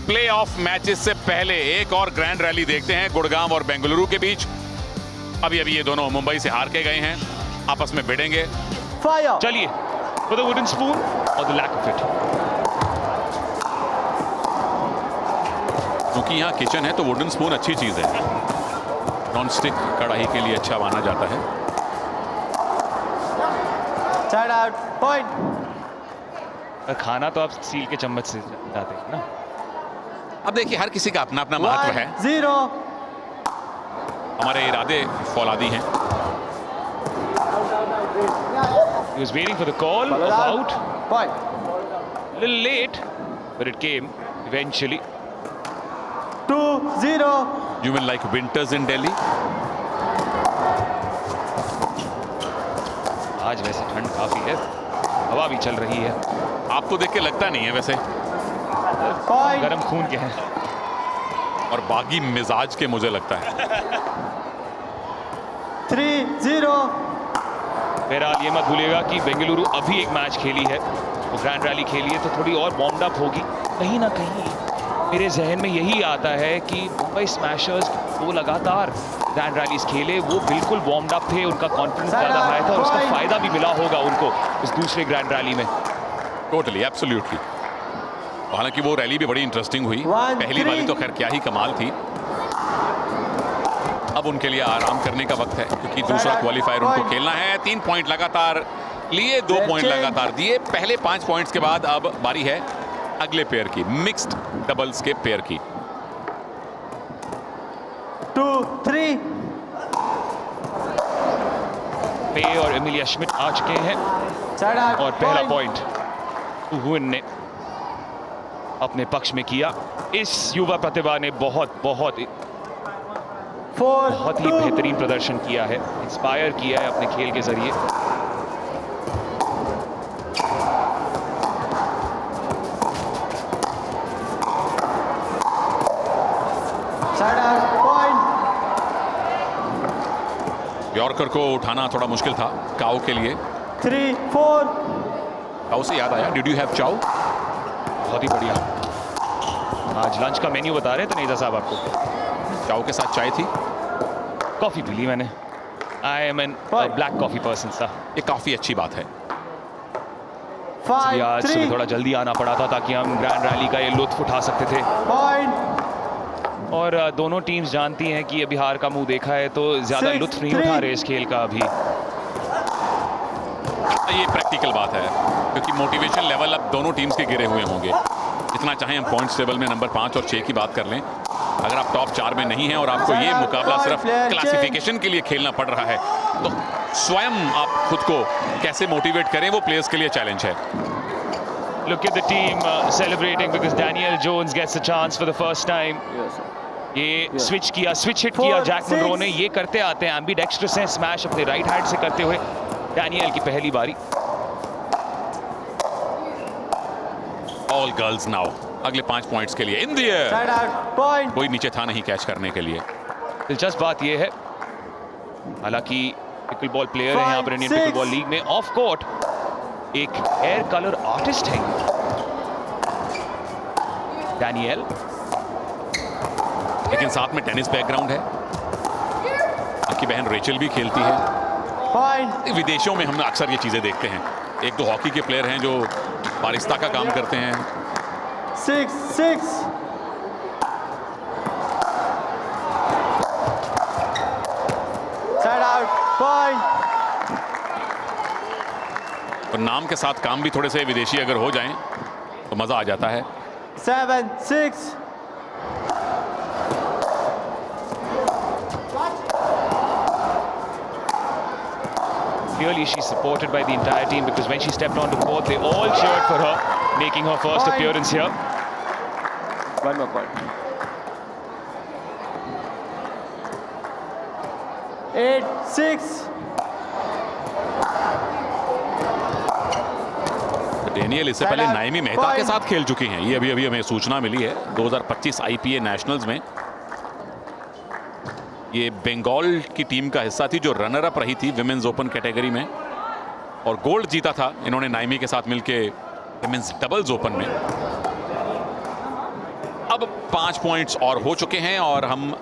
Playoff matches से पहले एक और ग्रैंड रैली देखते हैं गुड़गांव और बेंगलुरु के बीच। अभी ये दोनों मुंबई से हार के गए हैं, आपस में भिड़ेंगे। चलिए, for the wooden spoon or the lack of it. क्योंकि यहाँ किचन है तो वुडन स्पून अच्छी चीज है, नॉन स्टिक कढ़ाई के लिए अच्छा माना जाता है। Side out, point. खाना तो आप स्टील के चम्मच से जाते हैं ना। अब देखिए, हर किसी का अपना अपना महत्व है। 0. हमारे इरादे फौलादी हैं। He was waiting for the call of out. Point. A little late, but it came eventually. 2-0. You will like winters in Delhi? आज वैसे ठंड काफी है, हवा भी चल रही है। आपको देख के लगता नहीं है वैसे, Point. गर्म खून के हैं। और बागी मिजाज के मुझे लगता है। 3-0. बहरहाल ये मत भूलिएगा कि बेंगलुरु अभी एक मैच खेली है, वो ग्रैंड रैली खेली है, तो थोड़ी और वार्म्ड अप होगी। कहीं ना कहीं मेरे जहन में यही आता है कि मुंबई स्मैशर्स वो लगातार ग्रैंड रैलीज खेले, वो बिल्कुल वार्म्ड अप थे, उनका कॉन्फिडेंस ज़्यादा हाई था और उसका फायदा भी मिला होगा उनको इस दूसरे ग्रैंड रैली में। Totally, absolutely. हालांकि वो रैली भी बड़ी इंटरेस्टिंग हुई। पहली वाली तो खैर क्या ही कमाल थी। अब उनके लिए आराम करने का वक्त है, क्योंकि दूसरा क्वालिफायर उनको खेलना है। 3 पॉइंट लगातार लिए, 2 पॉइंट लगातार दिए। पहले 5 पॉइंट्स के बाद अब बारी है अगले पेयर की, मिक्स्ड डबल्स के पेयर की। 2-3. पे और एमिलिया श्मिट आ चुके हैं Side out, और पहला point. पॉइंट हुन ने अपने पक्ष में किया। इस युवा प्रतिभा ने बहुत ही 4-2. बेहतरीन प्रदर्शन किया है, इंस्पायर किया है अपने खेल के जरिए। Side out, point. यॉर्कर को उठाना थोड़ा मुश्किल था काओ के लिए। 3-4. काओ से याद आया, डिड यू हैव चाओ? बहुत ही बढ़िया। आज लंच का मेन्यू बता रहे थे तनेजा साहब आपको। चाओ के साथ चाय थी? कॉफी पी ली मैंने। I am an black coffee person सा। ये काफी अच्छी बात है। आज सुबह 5-3. थोड़ा जल्दी आना पड़ा था ताकि हम ग्रैंड रैली का ये लुत्फ उठा सकते थे। Point. और दोनों टीम्स जानती हैं कि अभी हार का मुंह देखा है तो ज्यादा लुत्फ नहीं उठा रहे इस खेल का अभी। ये प्रैक्टिकल बात है, क्योंकि मोटिवेशन लेवल अब दोनों टीम्स के गिरे हुए होंगे। जितना चाहे हम पॉइंट्स टेबल में नंबर 5 और 6 की बात कर लें, अगर आप टॉप 4 में नहीं हैं और आपको ये मुकाबला सिर्फ क्लासिफिकेशन के लिए खेलना पड़ रहा है, तो स्वयं आप खुद को कैसे मोटिवेट करें, वो प्लेयर्स के लिए चैलेंज है। Look at the team celebrating because Daniel Jones gets a chance for the first time. ये स्विच हिट किया जैक मुनरो ने। ये करते आते हैं एम्बीडेक्स्ट्रस हैं, स्मैश अपने राइट हैंड से करते हुए। डैनियल की पहली बारी। ऑल गर्ल्स नाउ, अगले 5 पॉइंट्स के लिए in the air. Side out, point. कोई नीचे था नहीं कैच करने के लिए। दिलचस्प बात यह है, हालांकि पिकलबॉल प्लेयर है यहाँ पर इंडियन पिकलबॉल लीग में, ऑफ कोर्ट एक हेयर कलर आर्टिस्ट है डैनियल, लेकिन साथ में टेनिस बैकग्राउंड है। आपकी बहन रेचल भी खेलती है। Point. विदेशों में हम अक्सर ये चीजें देखते हैं। 1-2 हॉकी के प्लेयर हैं जो बारिस्ता का काम करते हैं। 6-6. Side out, point. और नाम के साथ काम भी थोड़े से विदेशी अगर हो जाएं तो मजा आ जाता है। 7-6. Clearly she's supported by the entire team because when she stepped onto court they all cheered for her, making her first appearance here. One more point. 8-6. Daniel इससे पहले नाइमी मेहता के साथ खेल चुकी हैं। ये अभी हमें सूचना मिली है। 2025 आईपीए नेशनल्स में ये बंगाल की टीम का हिस्सा थी जो रनर अप रही थी विमेंस ओपन कैटेगरी में, और गोल्ड जीता था इन्होंने नाइमी के साथ मिलके विमेंस डबल्स ओपन में। अब 5 पॉइंट्स और हो चुके हैं और हम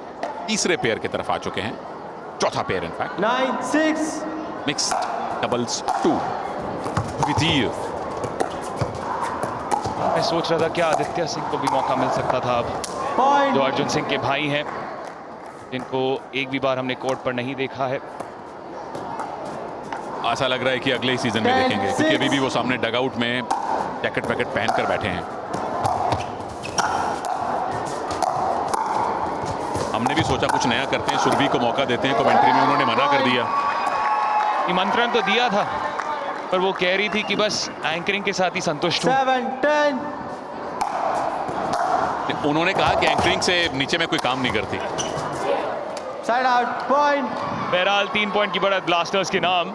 तीसरे पेयर की तरफ आ चुके हैं, चौथा पेयर इनफैक्ट। 9-6. मिक्स्ड डबल्स 2 द्वितीय। मैं सोच रहा था क्या आदित्य सिंह को भी मौका मिल सकता था अब, Point. जो अर्जुन सिंह के भाई हैं, जिनको एक भी बार हमने कोर्ट पर नहीं देखा है। ऐसा लग रहा है कि अगले ही सीजन में 10, देखेंगे, क्योंकि 6. अभी भी वो सामने डगआउट में जैकेट पैकेट पहनकर बैठे हैं। हमने भी सोचा कुछ नया करते हैं, सुरभि को मौका देते हैं, कमेंट्री में उन्होंने मना कर दिया। निमंत्रण तो दिया था, पर वो कह रही थी कि बस एंकरिंग के साथ ही संतुष्ट हूँ। 7-10. उन्होंने कहा कि एंकरिंग से नीचे में कोई काम नहीं करती। Side out. Point. बहरहाल 3 पॉइंट की बढ़त ब्लास्टर्स के नाम।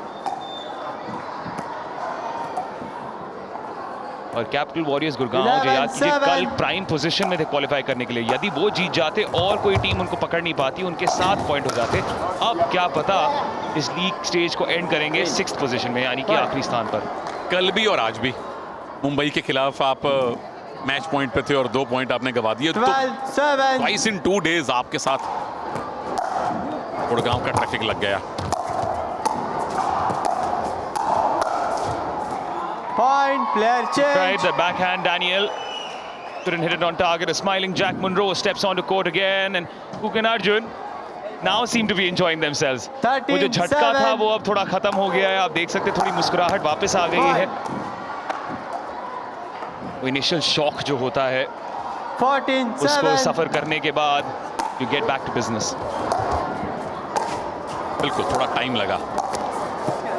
और कैपिटल वॉरियर्स गुड़गांव, जो याद कीजिए 11-7. कल प्राइम पोजीशन में थे क्वालिफाई करने के लिए, यदि वो जीत जाते और कोई टीम उनको पकड़ नहीं पाती, उनके 7 पॉइंट हो जाते। अब क्या पता इस लीग स्टेज को एंड करेंगे 6th पोजीशन में, यानी कि आखिरी स्थान पर। कल भी और आज भी मुंबई के खिलाफ आप मैच पॉइंट पे थे और 2 पॉइंट आपने गवा दिए। तो 12-7. ट्वाइस इन 2 डेज आपके साथ गुड़गांव का ट्रैफिक लग गया। Point. Player change. Right, the backhand Daniel couldn't hit it on target. A smiling Jack Munro steps onto court again, and Cook and Arjun now seem to be enjoying themselves. 13-7. वो जो झटका था वो अब थोड़ा खत्म हो गया है, आप देख सकते हैं थोड़ी मुस्कुराहट वापस आ गई है। वो इनिशियल शॉक जो होता है, 14-7. उसको सफर करने के बाद you get back to business. बिल्कुल, थोड़ा टाइम लगा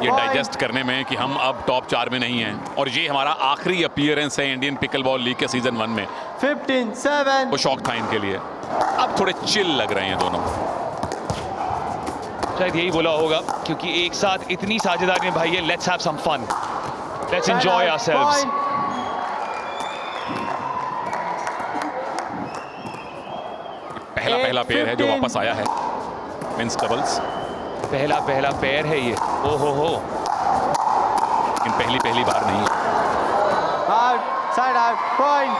ये डाइजेस्ट करने में कि हम अब टॉप 4 में नहीं हैं, और ये हमारा आखिरी अपीयरेंस है इंडियन पिकलबॉल लीग के सीजन 1 में। 15-7. वो शौक था इनके लिए। अब थोड़े चिल लग रहे हैं दोनों। शायद यही बोला होगा, क्योंकि एक साथ इतनी साझेदारी में भाई है, let's have some fun, let's enjoy ourselves. पहला पेयर है जो वापस आया है मेंस डबल्स। पहला पैर है ये, ओ हो, लेकिन पहली बार नहीं है। Out. Side out. Point.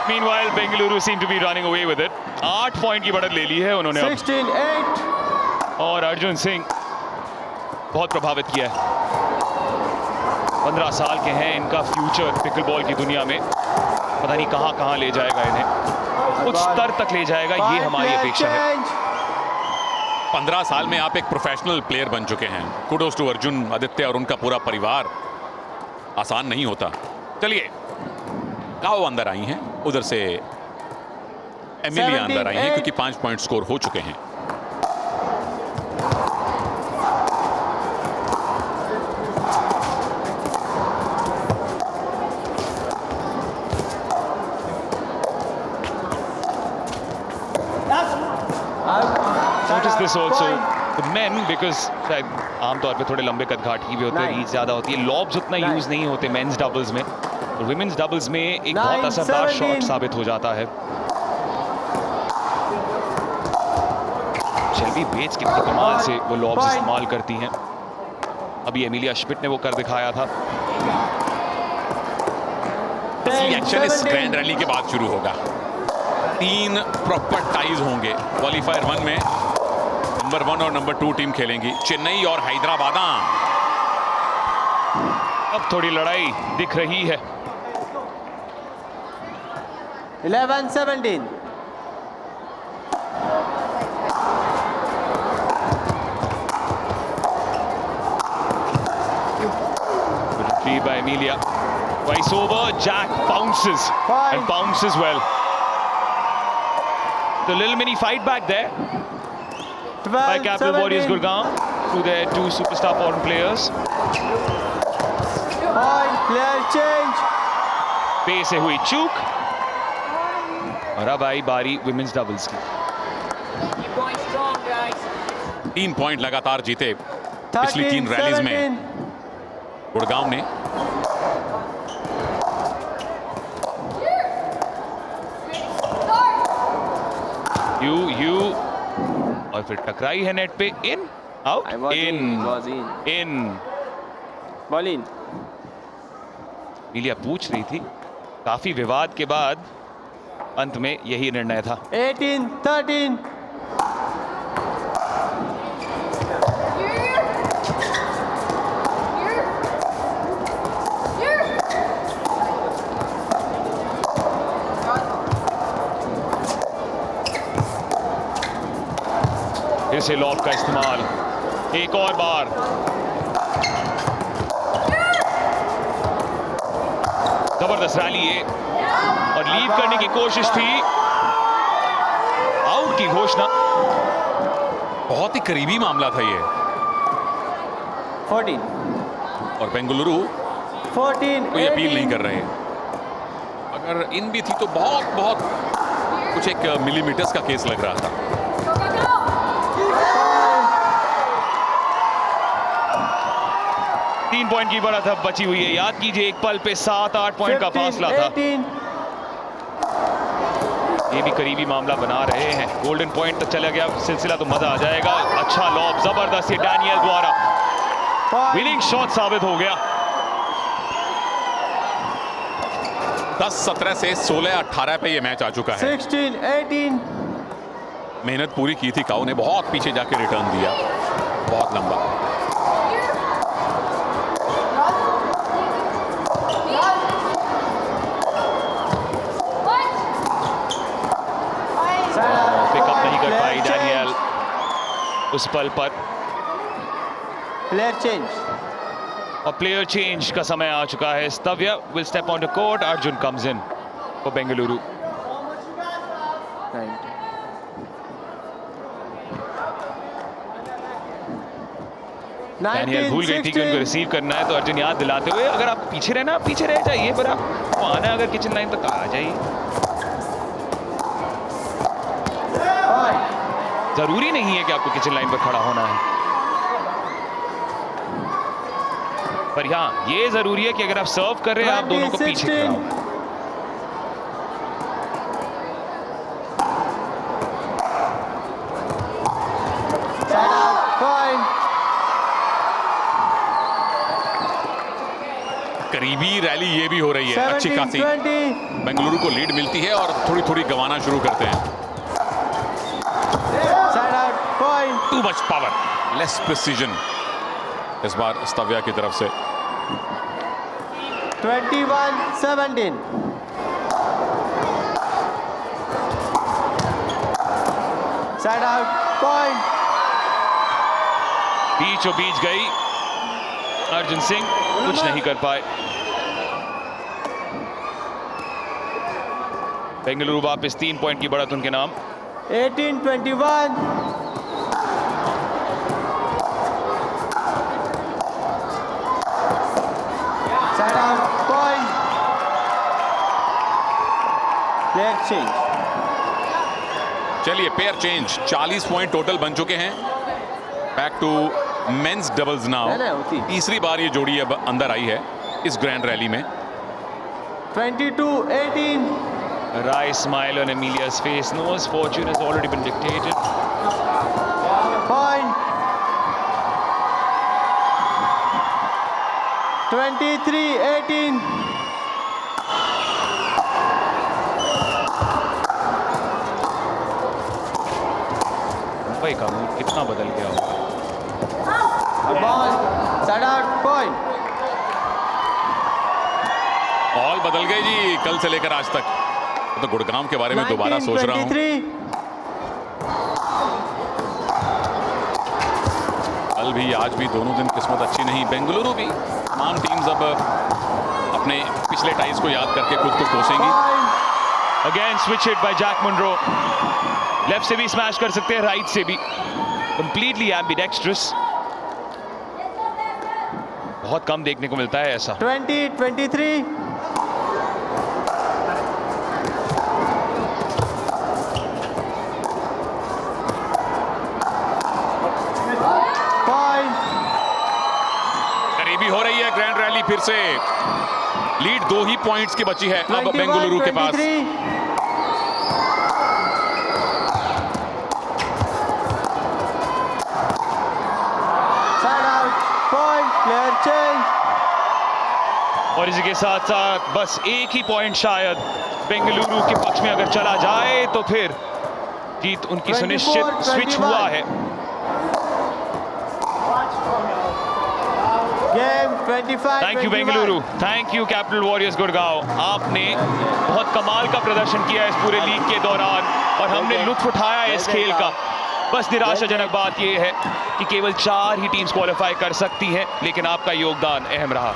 Meanwhile, Bengaluru seem to be running away with it. 8 point की बढ़त ले ली है उन्होंने अब। 16-8. और अर्जुन सिंह बहुत प्रभावित किया है। 15 साल के हैं, इनका फ्यूचर पिकलबॉल की दुनिया में पता नहीं कहां ले जाएगा इन्हें, कुछ स्तर तक ले जाएगा, ये हमारी अपेक्षा है। 15 साल में आप एक प्रोफेशनल प्लेयर बन चुके हैं। कुडोस टू अर्जुन, आदित्य और उनका पूरा परिवार। आसान नहीं होता। चलिए, काओ अंदर आई हैं, उधर से एमिलिया अंदर आई हैं, क्योंकि 5 पॉइंट स्कोर हो चुके हैं। Notice this also, the men, because शायद आमतौर पे थोड़े लंबे कदकाठ की भी होते हैं, रीच ज्यादा होती है, लॉब्स उतना यूज नहीं होते मेंस डबल्स में, और विमेंस डबल्स में एक बहुत असरदार शॉट साबित हो जाता है। शेल्बी बेट्स कितनी कमाल से वो लॉब्स इस्तेमाल करती हैं। अभी एमिलिया श्मिट ने वो कर दिखाया था। एक्शन इस ग्रैंड रैली के बाद शुरू होगा। 3 प्रॉपर टाइज होंगे। क्वालिफायर 1 में नंबर 1 और नंबर 2 टीम खेलेंगी, चेन्नई और हैदराबाद। अब थोड़ी लड़ाई दिख रही है। 11-17. Good retrieve by Emilia. Twice over, Jack bounces and bounces well. The little mini fight back there by Capital Warriors Gurgaon through their 2 superstar foreign players. Point. Player change. पे से हुई चूक, और अब आई बारी विमेंस डबल्स की। 3 point लगातार जीते पिछली 3 रैलीज में गुड़गांव ने। यू और फिर टकराई है नेट पे, in out in. Ball in. मीलिया पूछ रही थी, काफी विवाद के बाद अंत में यही निर्णय था। 18-13. फिर से लॉब का इस्तेमाल एक और बार। जबरदस्त रैली है और लीव करने की कोशिश थी, आउट की घोषणा। बहुत ही करीबी मामला था ये। 14. और बेंगलुरु 14. कोई अपील नहीं 18. कर रहे। अगर इन भी थी तो बहुत कुछ एक मिलीमीटर्स का केस लग रहा था। 3 पॉइंट की बढ़त अब बची हुई है। याद कीजिए एक पल पे 7-8 पॉइंट का 15, फासला था। 18. ये भी करीबी मामला बना रहे हैं। गोल्डन पॉइंट तक चला गया सिलसिला तो मजा आ जाएगा। अच्छा लॉब, जबरदस्त ये डैनियल द्वारा विनिंग शॉट साबित हो गया। 10-17 से 16-18 पे ये मैच आ चुका है। 16-18. मेहनत पूरी की थी काऊ ने, बहुत पीछे जाके रिटर्न दिया, बहुत लंबा। पिकअप नहीं कर पाई डैनियल उस पल पर। Player change. और प्लेयर चेंज का समय आ चुका है। स्तव्य will step on the court, Arjun comes in for Bengaluru. 90. Daniel भूल गई थी कि उनको रिसीव करना है, तो अर्जुन याद दिलाते हुए अगर आप पीछे रहना पीछे रह जाइए, पर आप आना अगर किचन लाइन तक आ जाइए। जरूरी नहीं है कि आपको किचन लाइन पर खड़ा होना है, पर हाँ ये जरूरी है कि अगर आप सर्व कर रहे हैं आप दोनों को पीछे खड़ा हो। करीबी रैली ये भी हो रही है, अच्छी खासी। 17-20. बेंगलुरु को लीड मिलती है और थोड़ी गंवाना शुरू करते हैं। Side out. Point. Too much power, less precision इस बार स्तव्या की तरफ से। 21-17. Side out. Point. बीचों बीच गई, अर्जुन सिंह कुछ नहीं कर पाए। बेंगलुरु वापस 3 पॉइंट की बढ़त उनके नाम। 18-21. Side out. Point. Player change. चलिए पेयर चेंज, 40 पॉइंट टोटल बन चुके हैं। Back to men's doubles now. नहीं, होती। तीसरी बार ये जोड़ी अब अंदर आई है इस ग्रैंड रैली में। 22-18. Wry smile on Emilia's face. Noah's fortune has already been dictated. Point. 23-18. Mumbai का मूड कितना बदल गया हो। Ball. Side out. Point. Ball बदल गई जी कल से लेकर आज तक। तो गुड़गांव के बारे में दोबारा सोच रहा हूं। 19-23. कल भी आज भी दोनों दिन किस्मत अच्छी नहीं। बेंगलुरु भी, तमाम टीम्स अब अपने पिछले टाइज को याद करके खुद को कोसेंगी। Point. Again switch hit by Jack Munro. Left से भी स्मैश कर सकते हैं, राइट से भी। Completely ambidextrous. बहुत कम देखने को मिलता है ऐसा। 20-23. Point. करीबी हो रही है ग्रैंड रैली फिर से। लीड 2 ही पॉइंट्स की बची है अब बेंगलुरु के पास। 21-23. Side out. Point. Player change. और इसी के साथ साथ बस एक ही पॉइंट शायद बेंगलुरु के पक्ष में अगर चला जाए तो फिर जीत उनकी सुनिश्चित। 24, स्विच हुआ है। Game 25. Thank you Bengaluru, thank you capital warriors Gurgaon. आपने बहुत कमाल का प्रदर्शन किया इस पूरे लीग के दौरान और हमने लुत्फ उठाया इस खेल का। बस निराशाजनक बात यह है कि केवल 4 ही टीम्स क्वालिफाई कर सकती हैं, लेकिन आपका योगदान अहम रहा।